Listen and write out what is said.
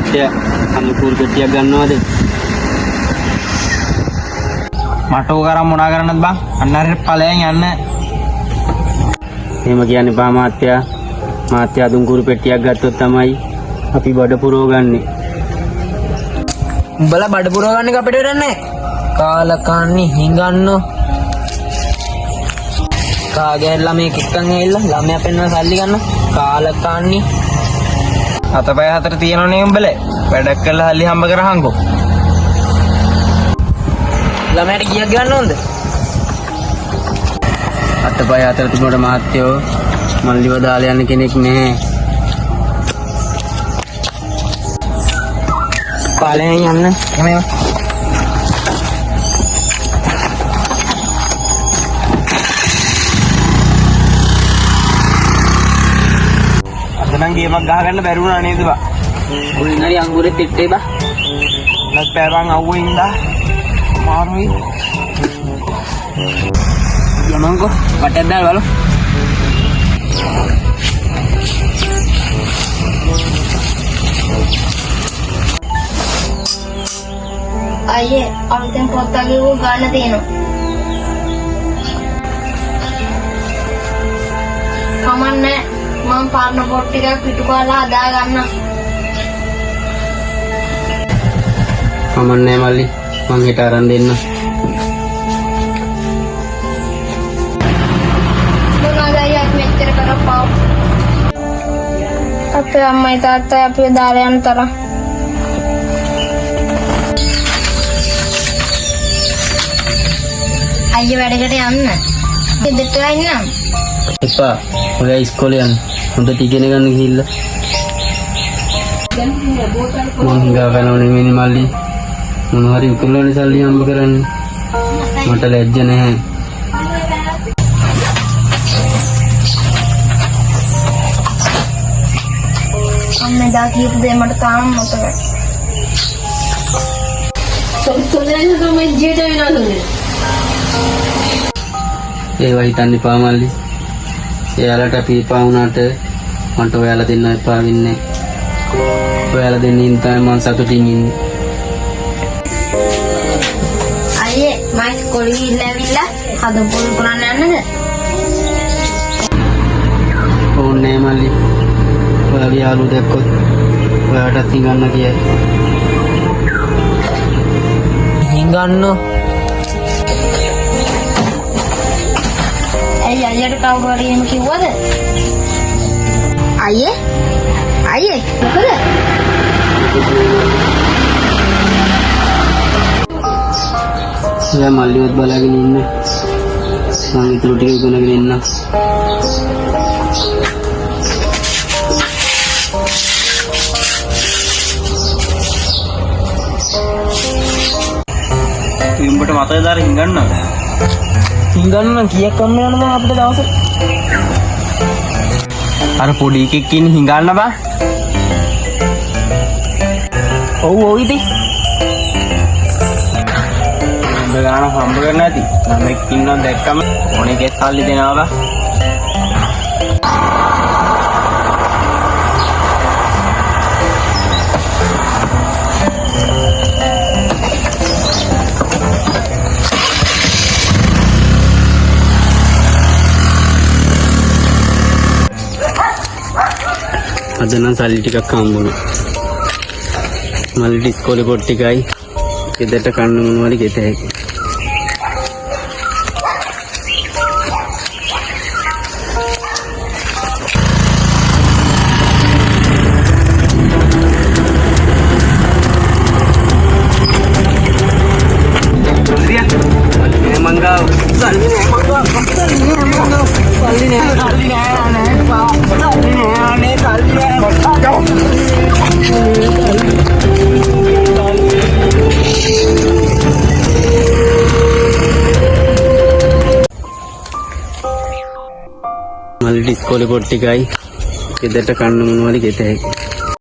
මහත්තයා අනුකූල පෙට්ටියක් ගන්නවද? මට ඕක කරන් මොනා කරන්නද බං? අන්න අර ඵලයන් යන්න. එහෙම කියන්න එපා මහත්තයා. මහත්තයා දුම්කුරු පෙට්ටියක් ගත්තොත් තමයි අපි බඩ පුරවගන්නේ. උඹලා බඩ පුරව ගන්න එක අපිට වෙන්නේ කාලකන්ණි හිඟන්නෝ. කාගේ ළමෙක් එක්කන් ඇවිල්ලා ළමයා පෙන්වන සල්ලි ගන්න කාලකන්ණි. අතපය හතර තියෙනවනේ උඹලේ. වැඩක් කරලා සල්ලි හම්බ කරහන්කෝ. ළමයාට කීයක් ගන්න ඕනද? අතපය හතර තිබුණට මහත්තයෝ මල්ලිව දාලා යන්න කෙනෙක් නැහැ. පාලෙන් යන්න එමෙව. අතනම් ගේමක් ගහගන්න බැරි වුණා නේද බා? උලිනරි අංගුරෙත් ඉත්තේ බා. නැත් පැරන් අවුවේ ඉඳා මාරුයි. යමන්කෝ වටයක් දාලා බලමු. අයියේ අලුතෙන් පොත් අගිව ගන්න තියෙනවා. කමන්නේ මම පාරන පොත් ටිකක් පිටු කරලා හදා ගන්න. කමන්නේ මල්ලි මං හෙට අරන් දෙන්න. මොනවාද අයියා මෙච්චර කරපුවා? අපේ අම්මයි තාත්තයි අපිව දාලා යන තරම්. අයියා වැඩකට යන්න. ගෙදරට යන්නම්. එපා. ඔයා ඉස්කෝලේ යන්න. හොඳට ඉගෙන ගන්න ගිහිල්ලා. මං හිඟා ගන්නව නෙමෙයි මල්ලි. මොනවා හරි විකුණලා සල්ලි හම්බ කරන්නේ. මට ලැජ්ජ නැහැ. අම්මා දා කියපු දේ මට තාම මතකයි. සොල්තනේ තමයි ජීවිත වෙනවද? ඒවා හිතන්න එපා මල්ලි. එයාලට අපි එපා වුණාට මට ඔයාලා දෙන්න එපා වෙන්නේ. ඔයාලා දෙන්නින් තමයි මම සතුටින් ඉන්නේ. අයියේ මම ඉස්කෝලේ ගිහිල්ලා ඇවිල්ලා හදපොල් කරන්න යන්නද? ඕනේ මල්ලි. ඔයාගේ යාළුවෝ දැක්කොත් ඔයාටත් හිඟන්න කියයි. හිඟන්නෝ. අයියට කවුරු හරි එහෙම කිව්වද? අයියේ මොකද? ඔයා මල්ලිවත් බලාගෙන ඉන්න. මම ඊටු ටික ඉගෙනගෙන ඉන්නම්. උඹට මතකද අර හිඟන්නද? හිඟන්න කීයක් කන්න යනද අපිට දවසට? අර පොඩි එකෙක් ඉන්නේ හිඟන්න බා. ඔව් ඉතින්. උඹ ගාන හම්බ කරන්න ඇති. මම එක්ක ඉන්නවා දැක්කම ඕනේ කෙස් සල්ලි දෙනවා බා. අද නම් සල්ලි ටිකක් හම්බුණා. මල්ලි ඉස්කෝලේ පොත් ටිකයි ගෙදරට කන්න මොනවද ගෙත හැකි. මල්ලි ඉස්කෝලේ පොත් ටිකයි ගෙදරට කන්න මොනවද ගෙත හැකි.